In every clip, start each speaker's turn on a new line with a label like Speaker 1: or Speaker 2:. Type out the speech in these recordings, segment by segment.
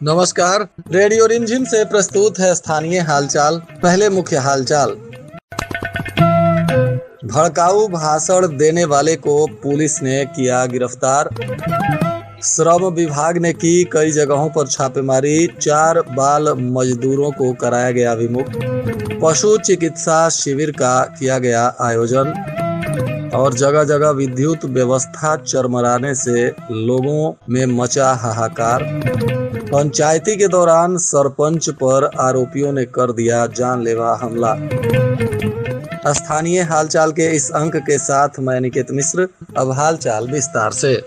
Speaker 1: नमस्कार। रेडियो रिमझिम से प्रस्तुत है स्थानीय हालचाल। पहले मुख्य हालचाल। भड़काऊ भाषण देने वाले को पुलिस ने किया गिरफ्तार। श्रम विभाग ने की कई जगहों पर छापेमारी, 4 बाल मजदूरों को कराया गया विमुक्त। पशु चिकित्सा शिविर का किया गया आयोजन। और जगह जगह विद्युत व्यवस्था चरमराने से लोगों में मचा हाहाकार। पंचायती के दौरान सरपंच पर आरोपियों ने कर दिया जानलेवा हमला। स्थानीय हालचाल के इस अंक के साथ मैं निकेत मिश्र। अब हालचाल विस्तार से।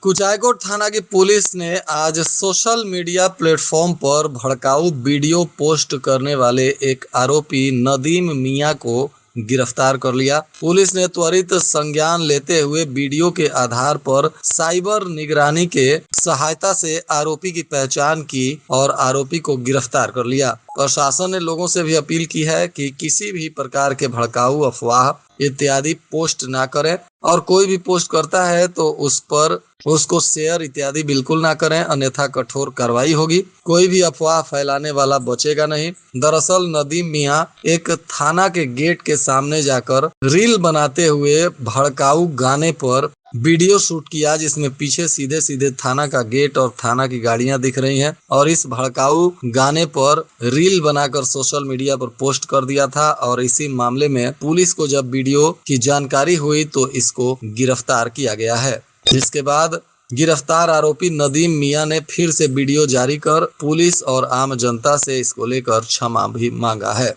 Speaker 1: कुचायकोट थाना की पुलिस ने आज सोशल मीडिया प्लेटफॉर्म पर भड़काऊ वीडियो पोस्ट करने वाले एक आरोपी नदीम मियां को गिरफ्तार कर लिया। पुलिस ने त्वरित संज्ञान लेते हुए वीडियो के आधार पर साइबर निगरानी के सहायता से आरोपी की पहचान की और आरोपी को गिरफ्तार कर लिया। प्रशासन ने लोगों से भी अपील की है कि किसी भी प्रकार के भड़काऊ अफवाह इत्यादि पोस्ट ना करें और कोई भी पोस्ट करता है तो उस पर उसको शेयर इत्यादि बिल्कुल ना करें, अन्यथा कठोर कार्रवाई होगी। कोई भी अफवाह फैलाने वाला बचेगा नहीं। दरअसल नदीम मियां एक थाना के गेट के सामने जाकर रील बनाते हुए भड़काऊ गाने पर वीडियो शूट किया, जिसमें पीछे सीधे सीधे थाना का गेट और थाना की गाड़ियां दिख रही हैं और इस भड़काऊ गाने पर रील बनाकर सोशल मीडिया पर पोस्ट कर दिया था। और इसी मामले में पुलिस को जब वीडियो की जानकारी हुई तो इसको गिरफ्तार किया गया है। जिसके बाद गिरफ्तार आरोपी नदीम मियां ने फिर से वीडियो जारी कर पुलिस और आम जनता से इसको लेकर क्षमा भी मांगा है।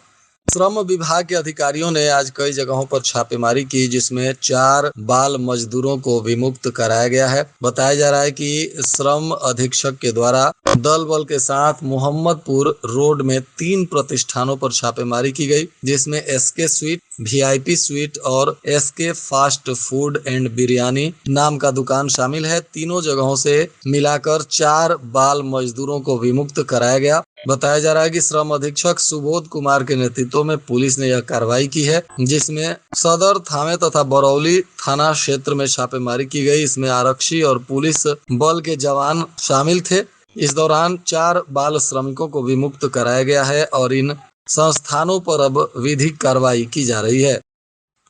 Speaker 1: श्रम विभाग के अधिकारियों ने आज कई जगहों पर छापेमारी की, जिसमें 4 बाल मजदूरों को विमुक्त कराया गया है। बताया जा रहा है कि श्रम अधीक्षक के द्वारा दल बल के साथ मोहम्मदपुर रोड में 3 प्रतिष्ठानों पर छापेमारी की गई, जिसमें एसके स्वीट, वीआईपी स्वीट और SK fast food and biryani नाम का दुकान शामिल है। तीनों जगहों से मिलाकर 4 बाल मजदूरों को विमुक्त कराया गया। बताया जा रहा है कि श्रम अधीक्षक सुबोध कुमार के नेतृत्व में पुलिस ने यह कार्रवाई की है, जिसमें सदर थाने तथा बरौली थाना क्षेत्र में छापेमारी की गई। इसमें आरक्षी और पुलिस बल के जवान शामिल थे। इस दौरान 4 बाल श्रमिकों को विमुक्त कराया गया है और इन संस्थानों पर अब विधिक कार्रवाई की जा रही है।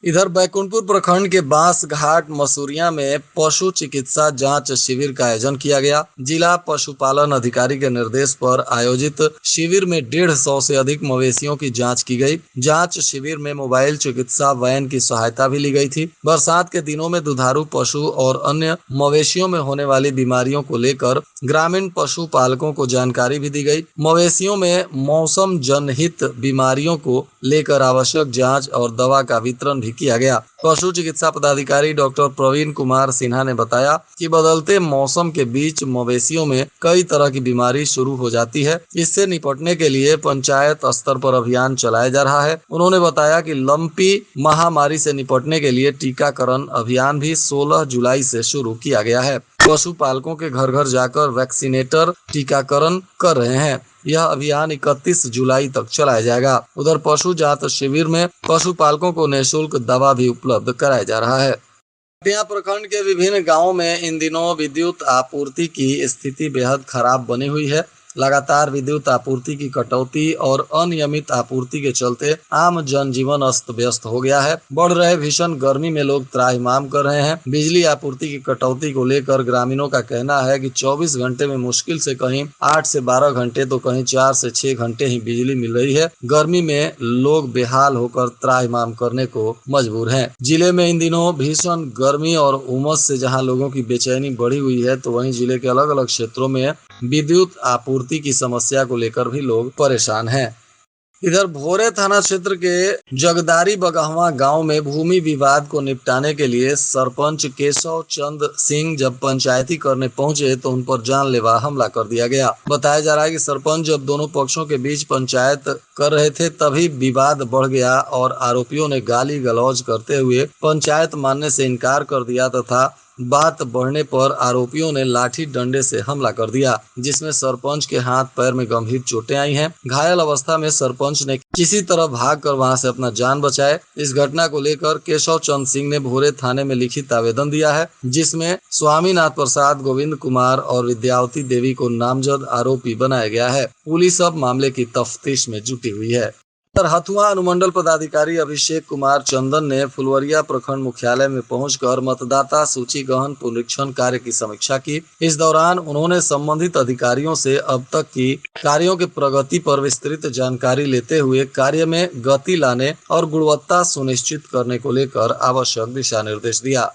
Speaker 1: इधर बैकुंठपुर प्रखंड के बांस घाट मसूरिया में पशु चिकित्सा जांच शिविर का आयोजन किया गया। जिला पशुपालन अधिकारी के निर्देश पर आयोजित शिविर में 150 से अधिक मवेशियों की जांच की गई। जांच शिविर में मोबाइल चिकित्सा वैन की सहायता भी ली गई थी। बरसात के दिनों में दुधारू पशु और अन्य मवेशियों में होने वाली बीमारियों को लेकर ग्रामीण पशु पालकों को जानकारी भी दी गई। मवेशियों में मौसम जनहित बीमारियों को लेकर आवश्यक जांच और दवा का वितरण भी किया गया। पशु चिकित्सा पदाधिकारी डॉक्टर प्रवीण कुमार सिन्हा ने बताया कि बदलते मौसम के बीच मवेशियों में कई तरह की बीमारी शुरू हो जाती है। इससे निपटने के लिए पंचायत स्तर पर अभियान चलाया जा रहा है। उन्होंने बताया कि लंपी महामारी से निपटने के लिए टीकाकरण अभियान भी 16 जुलाई से शुरू किया गया है। पशु पालकों के घर घर जाकर वैक्सीनेटर टीकाकरण कर रहे हैं। यह अभियान 31 जुलाई तक चलाया जाएगा। उधर पशु जांच शिविर में पशु पालकों को निःशुल्क दवा भी उपलब्ध कराया जा रहा है। प्रखंड के विभिन्न गांवों में इन दिनों विद्युत आपूर्ति की स्थिति बेहद खराब बनी हुई है। लगातार विद्युत आपूर्ति की कटौती और अनियमित आपूर्ति के चलते आम जनजीवन अस्त व्यस्त हो गया है। बढ़ रहे भीषण गर्मी में लोग त्राहिमाम कर रहे हैं। बिजली आपूर्ति की कटौती को लेकर ग्रामीणों का कहना है कि 24 घंटे में मुश्किल से कहीं 8 से 12 घंटे तो कहीं 4 से 6 घंटे ही बिजली मिल रही है। गर्मी में लोग बेहाल होकर त्राहिमाम करने को मजबूर हैं। जिले में इन दिनों भीषण गर्मी और उमस से जहां लोगों की बेचैनी बढ़ी हुई है, तो वहीं जिले के अलग अलग क्षेत्रों में विद्युत आपूर्ति की समस्या को लेकर भी लोग परेशान हैं। इधर भोरे थाना क्षेत्र के जगदारी बगहवा गांव में भूमि विवाद को निपटाने के लिए सरपंच केशव चंद सिंह जब पंचायती करने पहुंचे तो उन पर जानलेवा हमला कर दिया गया। बताया जा रहा है कि सरपंच जब दोनों पक्षों के बीच पंचायत कर रहे थे तभी विवाद बढ़ गया और आरोपियों ने गाली गलौज करते हुए पंचायत मानने से इनकार कर दिया तथा बात बढ़ने पर आरोपियों ने लाठी डंडे से हमला कर दिया, जिसमें सरपंच के हाथ पैर में गंभीर चोटें आई हैं। घायल अवस्था में सरपंच ने किसी तरह भागकर वहां से अपना जान बचाए। इस घटना को लेकर केशव चंद्र सिंह ने भोरे थाने में लिखित आवेदन दिया है, जिसमें स्वामीनाथ प्रसाद, गोविंद कुमार और विद्यावती देवी को नामजद आरोपी बनाया गया है। पुलिस अब मामले की तफ्तीश में जुटी हुई है। हथुआ अनुमंडल पदाधिकारी अभिषेक कुमार चंदन ने फुलवरिया प्रखंड मुख्यालय में पहुंचकर मतदाता सूची गहन पुनरीक्षण कार्य की समीक्षा की। इस दौरान उन्होंने संबंधित अधिकारियों से अब तक की कार्यों की प्रगति पर विस्तृत जानकारी लेते हुए कार्य में गति लाने और गुणवत्ता सुनिश्चित करने को लेकर आवश्यक दिशा निर्देश दिया।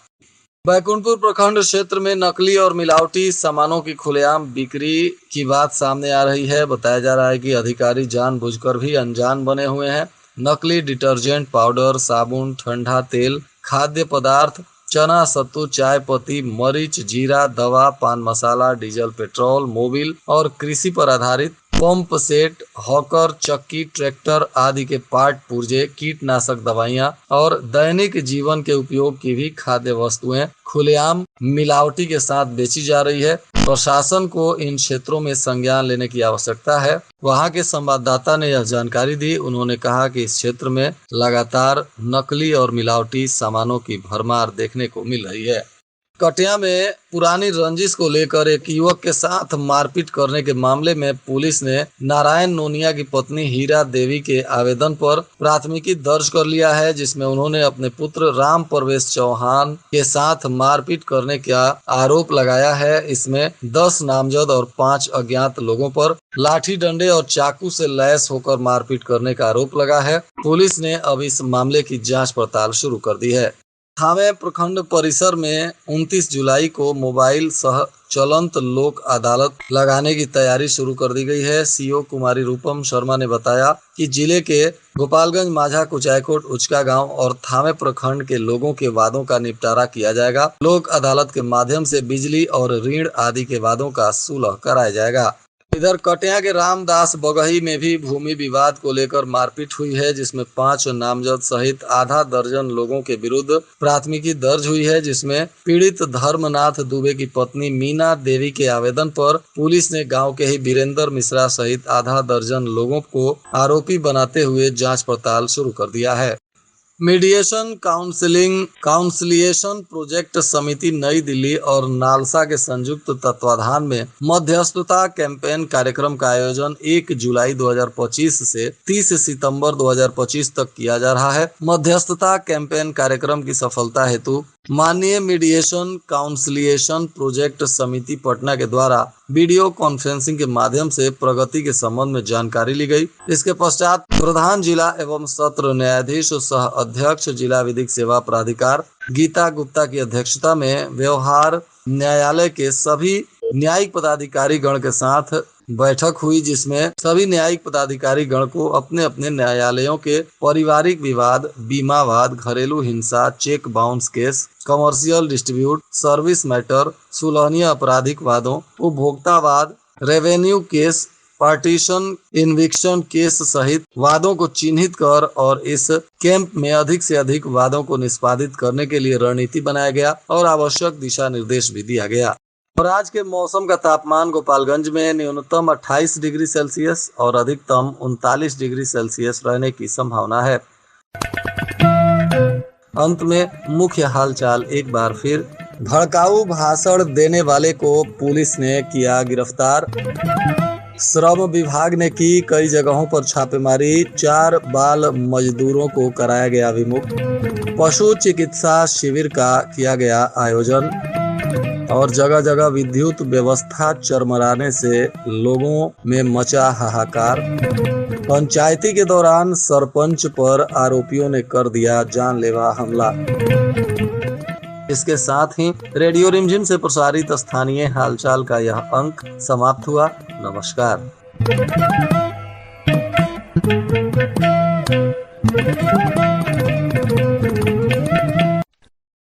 Speaker 1: बैकुंठपुर प्रखंड क्षेत्र में नकली और मिलावटी सामानों की खुलेआम बिक्री की बात सामने आ रही है। बताया जा रहा है कि अधिकारी जानबूझकर भी अनजान बने हुए हैं। नकली डिटर्जेंट पाउडर, साबुन, ठंडा तेल, खाद्य पदार्थ, चना, सत्तू, चाय पत्ती, मरीच, जीरा, दवा, पान मसाला, डीजल, पेट्रोल, मोबिल और कृषि पर आधारित पंप सेट, हॉकर, चक्की, ट्रैक्टर आदि के पार्ट पुर्जे, कीटनाशक दवाइयां और दैनिक जीवन के उपयोग की भी खाद्य वस्तुएं खुलेआम मिलावटी के साथ बेची जा रही है। प्रशासन को इन क्षेत्रों में संज्ञान लेने की आवश्यकता है। वहां के संवाददाता ने यह जानकारी दी। उन्होंने कहा कि इस क्षेत्र में लगातार नकली और मिलावटी सामानों की भरमार देखने को मिल रही है। कटिया में पुरानी रंजिश को लेकर एक युवक के साथ मारपीट करने के मामले में पुलिस ने नारायण नोनिया की पत्नी हीरा देवी के आवेदन पर प्राथमिकी दर्ज कर लिया है, जिसमें उन्होंने अपने पुत्र राम प्रवेश चौहान के साथ मारपीट करने का आरोप लगाया है। इसमें 10 नामजद और 5 अज्ञात लोगों पर लाठी डंडे और चाकू से लैस होकर मारपीट करने का आरोप लगा है। पुलिस ने अब इस मामले की जाँच पड़ताल शुरू कर दी है। थावे प्रखंड परिसर में 29 जुलाई को मोबाइल सह चलंत लोक अदालत लगाने की तैयारी शुरू कर दी गई है। सीओ कुमारी रूपम शर्मा ने बताया कि जिले के गोपालगंज, माझा, कुचायकोट, उचका गांव और थावे प्रखंड के लोगों के वादों का निपटारा किया जाएगा। लोक अदालत के माध्यम से बिजली और ऋण आदि के वादों का सुलह कराया जाएगा। इधर कटिया के रामदास बगही में भी भूमि विवाद को लेकर मारपीट हुई है, जिसमें 5 नामजद सहित आधा दर्जन लोगों के विरुद्ध प्राथमिकी दर्ज हुई है, जिसमें पीड़ित धर्मनाथ दुबे की पत्नी मीना देवी के आवेदन पर पुलिस ने गांव के ही वीरेंद्र मिश्रा सहित आधा दर्जन लोगों को आरोपी बनाते हुए जांच पड़ताल शुरू कर दिया है। मीडिएशन काउंसिलिएशन प्रोजेक्ट समिति नई दिल्ली और नालसा के संयुक्त तत्वाधान में मध्यस्थता कैंपेन कार्यक्रम का आयोजन 1 जुलाई 2025 से 30 सितंबर 2025 तक किया जा रहा है। मध्यस्थता कैंपेन कार्यक्रम की सफलता हेतु माननीय मीडिएशन काउंसिलिएशन प्रोजेक्ट समिति पटना के द्वारा वीडियो कॉन्फ्रेंसिंग के माध्यम से प्रगति के संबंध में जानकारी ली गई। इसके पश्चात प्रधान जिला एवं सत्र न्यायाधीश सह अध्यक्ष जिला विधिक सेवा प्राधिकार गीता गुप्ता की अध्यक्षता में व्यवहार न्यायालय के सभी न्यायिक पदाधिकारी गण के साथ बैठक हुई, जिसमें सभी न्यायिक पदाधिकारी गण को अपने अपने न्यायालयों के पारिवारिक विवाद, बीमा वाद, घरेलू हिंसा, cheque bounce case, commercial dispute, service matter, सुलहनीय आपराधिक वादों, उपभोक्ता वाद, revenue case, partition eviction case सहित वादों को चिन्हित कर और इस कैंप में अधिक से अधिक वादों को निष्पादित करने के लिए रणनीति बनाया गया और आवश्यक दिशा निर्देश भी दिया गया। और आज के मौसम का तापमान गोपालगंज में न्यूनतम 28 डिग्री सेल्सियस और अधिकतम 39 डिग्री सेल्सियस रहने की संभावना है। अंत में मुख्य हालचाल एक बार फिर। भड़काऊ भाषण देने वाले को पुलिस ने किया गिरफ्तार। श्रम विभाग ने की कई जगहों पर छापेमारी, 4 बाल मजदूरों को कराया गया विमुक्त। पशु चिकित्सा शिविर का किया गया आयोजन। और जगह जगह विद्युत व्यवस्था चरमराने से लोगों में मचा हाहाकार। पंचायती के दौरान सरपंच पर आरोपियों ने कर दिया जानलेवा हमला। इसके साथ ही रेडियो रिमझिम से प्रसारित स्थानीय हालचाल का यह अंक समाप्त हुआ। नमस्कार।